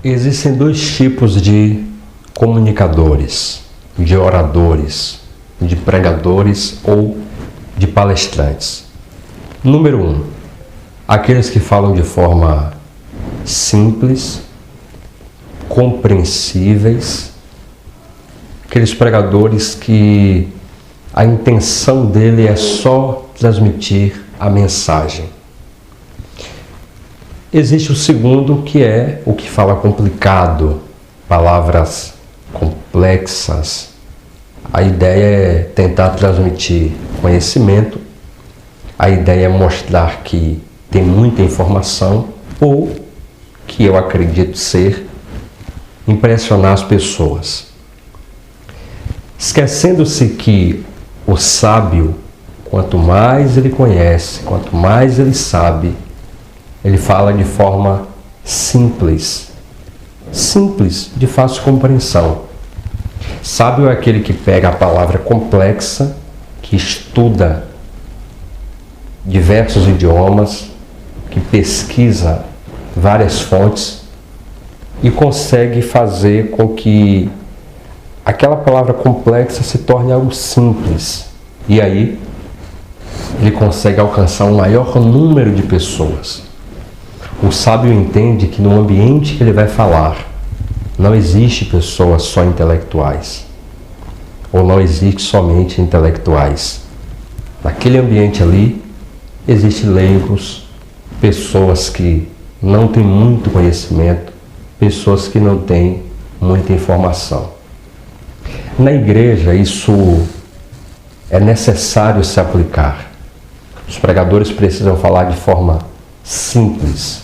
Existem dois tipos de comunicadores, de oradores, de pregadores ou de palestrantes. Número 1, aqueles que falam de forma simples, compreensíveis, aqueles pregadores que a intenção dele é só transmitir a mensagem. Existe o segundo, que é o que fala complicado, palavras complexas. A ideia é tentar transmitir conhecimento, a ideia é mostrar que tem muita informação ou, que eu acredito ser, impressionar as pessoas. Esquecendo-se que o sábio, quanto mais ele conhece, quanto mais ele sabe, ele fala de forma simples, de fácil compreensão. Sábio é aquele que pega a palavra complexa, que estuda diversos idiomas, que pesquisa várias fontes e consegue fazer com que aquela palavra complexa se torne algo simples. E aí ele consegue alcançar um maior número de pessoas. O sábio entende que no ambiente que ele vai falar não existe pessoas só intelectuais, ou não existe somente intelectuais. Naquele ambiente ali existem leigos, pessoas que não têm muito conhecimento, pessoas que não têm muita informação. Na igreja isso é necessário se aplicar. Os pregadores precisam falar de forma simples.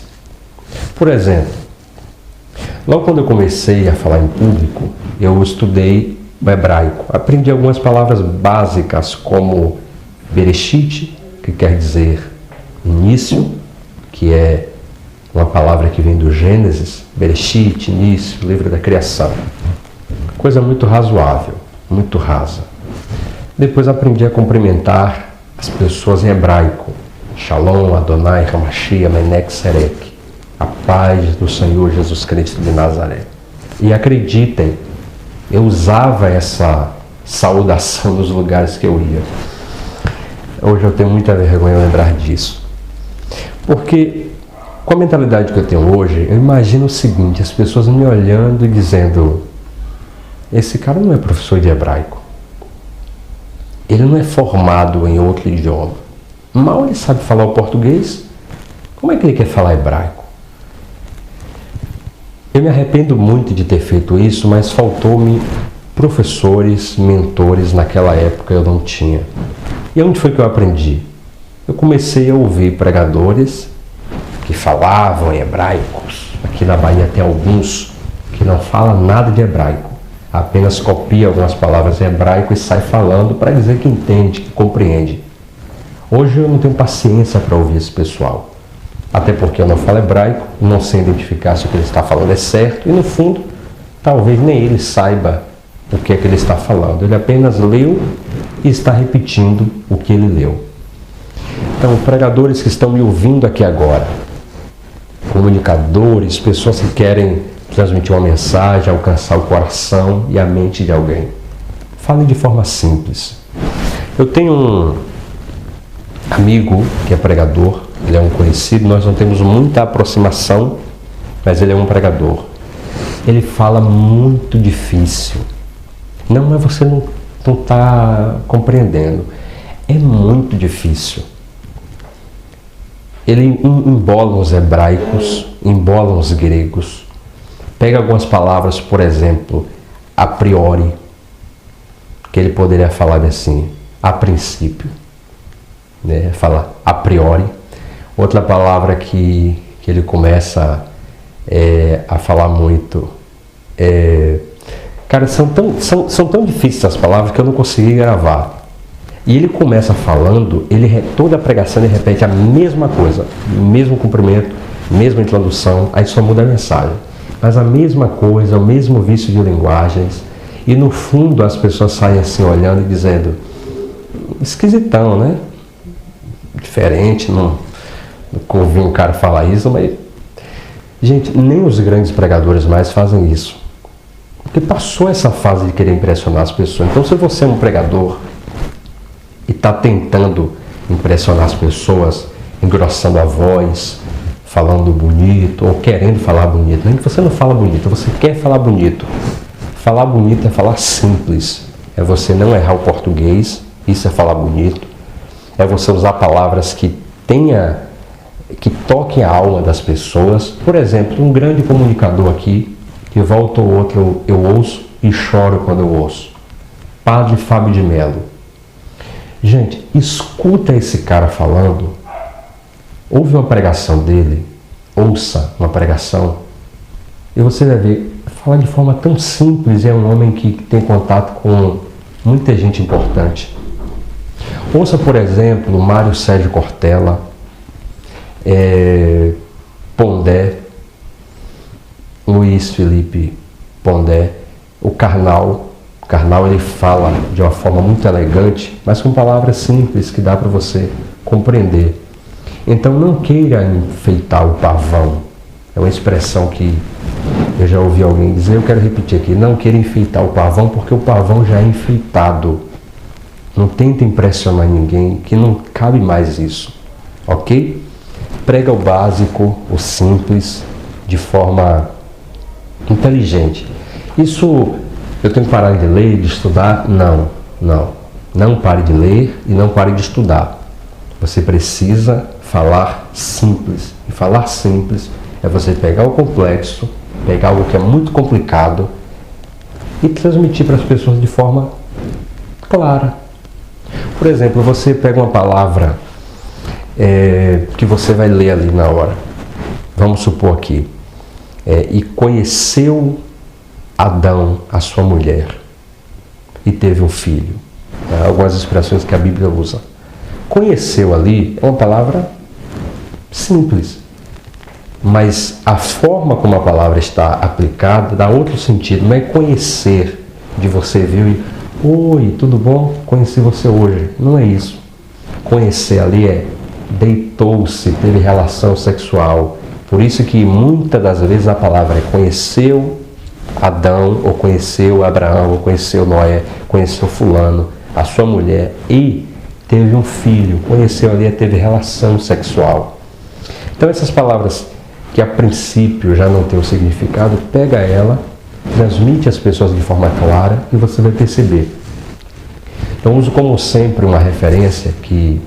Por exemplo, logo quando eu comecei a falar em público, eu estudei o hebraico. Aprendi algumas palavras básicas como Bereshit, que quer dizer início, que é uma palavra que vem do Gênesis, Bereshit, início, livro da criação. Coisa muito razoável, muito rasa. Depois aprendi a cumprimentar as pessoas em hebraico. Shalom, Adonai, Hamashia, Menek, Serek. A paz do Senhor Jesus Cristo de Nazaré. E acreditem, eu usava essa saudação nos lugares que eu ia. Hoje eu tenho muita vergonha de lembrar disso. Porque, com a mentalidade que eu tenho hoje, eu imagino o seguinte, as pessoas me olhando e dizendo: esse cara não é professor de hebraico. Ele não é formado em outro idioma. Mal ele sabe falar o português, como é que ele quer falar hebraico? Eu me arrependo muito de ter feito isso, mas faltou-me professores, mentores, naquela época eu não tinha. E onde foi que eu aprendi? Eu comecei a ouvir pregadores que falavam em hebraicos. Aqui na Bahia tem alguns que não falam nada de hebraico, apenas copia algumas palavras em hebraico e sai falando para dizer que entende, que compreende. Hoje eu não tenho paciência para ouvir esse pessoal. Até porque eu não falo hebraico, não sei identificar se o que ele está falando é certo e, no fundo, talvez nem ele saiba o que é que ele está falando. Ele apenas leu e está repetindo o que ele leu. Então, pregadores que estão me ouvindo aqui agora, comunicadores, pessoas que querem transmitir uma mensagem, alcançar o coração e a mente de alguém, falem de forma simples. Eu tenho um amigo que é pregador, ele é um conhecido, nós não temos muita aproximação, mas ele é um pregador. Ele fala muito difícil. Não é você não está compreendendo. É muito difícil. Ele embola os hebraicos, embola os gregos. Pega algumas palavras, por exemplo, a priori, que ele poderia falar assim, a princípio. Né? Fala a priori. Outra palavra que ele começa a falar muito. Cara, são tão difíceis as palavras que eu não consegui gravar. E ele começa falando, toda a pregação ele repete a mesma coisa, mesmo cumprimento, mesma introdução, aí só muda a mensagem. Mas a mesma coisa, o mesmo vício de linguagens. E no fundo as pessoas saem assim olhando e dizendo: esquisitão, né? Diferente, não ouvi um cara falar isso, mas Gente, nem os grandes pregadores mais fazem isso. Porque passou essa fase de querer impressionar as pessoas. Então, se você é um pregador e está tentando impressionar as pessoas, engrossando a voz, falando bonito ou querendo falar bonito, nem que você não fala bonito, você quer falar bonito. Falar bonito é falar simples. É você não errar o português, isso é falar bonito. É você usar palavras que toquem a alma das pessoas. Por exemplo, um grande comunicador aqui, que volta ou outro eu ouço e choro quando eu ouço. Padre Fábio de Mello. Gente, escuta esse cara falando. Ouve uma pregação dele, ouça uma pregação, e você vai ver, fala de forma tão simples, é um homem que tem contato com muita gente importante. Ouça, por exemplo, Mário Sérgio Cortella, Pondé, Luiz Felipe Pondé, o Karnal. O Karnal, ele fala de uma forma muito elegante, mas com palavras simples que dá para você compreender. Então não queira enfeitar o pavão. É uma expressão que eu já ouvi alguém dizer, eu quero repetir aqui. Não queira enfeitar o pavão, porque o pavão já é enfeitado. Não tenta impressionar ninguém, que não cabe mais isso. Ok? Prega o básico, o simples, de forma inteligente. Isso, eu tenho que parar de ler, de estudar? Não, não. Não pare de ler e não pare de estudar. Você precisa falar simples. E falar simples é você pegar o complexo, pegar algo que é muito complicado e transmitir para as pessoas de forma clara. Por exemplo, você pega uma palavra que você vai ler ali na hora. Vamos supor aqui. E conheceu Adão, a sua mulher, e teve um filho. Algumas expressões que a Bíblia usa. Conheceu ali é uma palavra simples, mas a forma como a palavra está aplicada dá outro sentido. Não é conhecer de você viu e oi, tudo bom? Conheci você hoje. Não é isso. Conhecer ali é deitou-se, teve relação sexual. Por isso que muitas das vezes a palavra é conheceu Adão, ou conheceu Abraão, ou conheceu Noé, conheceu fulano, a sua mulher, e teve um filho. Conheceu ali, teve relação sexual. Então essas palavras que a princípio já não tem o significado, pega ela, transmite às pessoas de forma clara e você vai perceber. Então uso como sempre uma referência que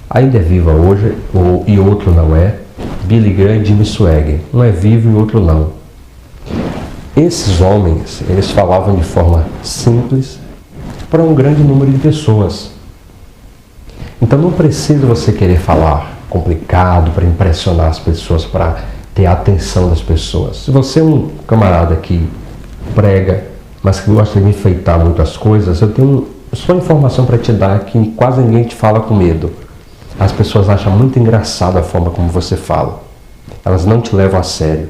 ainda é viva hoje, e outro não é, Billy Graham e Jimmy Swaggart. Um é vivo e outro não. Esses homens, eles falavam de forma simples para um grande número de pessoas. Então não precisa você querer falar complicado para impressionar as pessoas, para ter a atenção das pessoas. Se você é um camarada que prega, mas que gosta de enfeitar muitas coisas, eu tenho só informação para te dar que quase ninguém te fala com medo. As pessoas acham muito engraçada a forma como você fala. Elas não te levam a sério,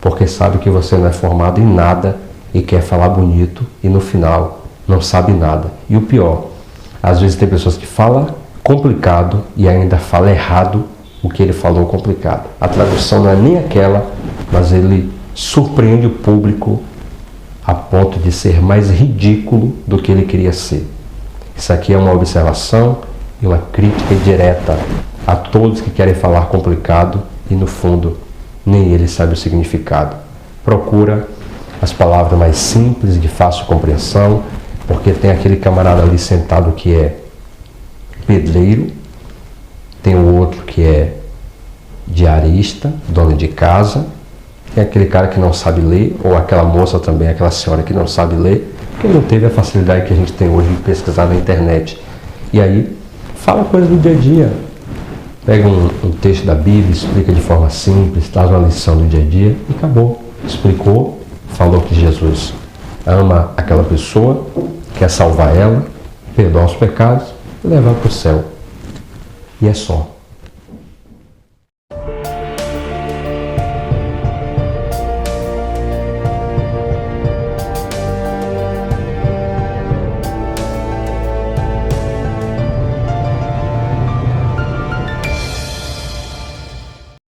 porque sabem que você não é formado em nada e quer falar bonito e no final não sabe nada. E o pior, às vezes tem pessoas que falam complicado e ainda fala errado o que ele falou complicado. A tradução não é nem aquela, mas ele surpreende o público a ponto de ser mais ridículo do que ele queria ser. Isso aqui é uma observação e uma crítica direta a todos que querem falar complicado e no fundo nem ele sabe o significado. Procura as palavras mais simples, de fácil compreensão, porque tem aquele camarada ali sentado que é pedreiro, tem o outro que é diarista, dona de casa, tem aquele cara que não sabe ler, ou aquela moça também, aquela senhora que não sabe ler, porque não teve a facilidade que a gente tem hoje de pesquisar na internet. E aí, fala coisa do dia a dia. Pega um texto da Bíblia, explica de forma simples, traz uma lição do dia a dia e acabou. Explicou, falou que Jesus ama aquela pessoa, quer salvar ela, perdoar os pecados e levar para o céu. E é só.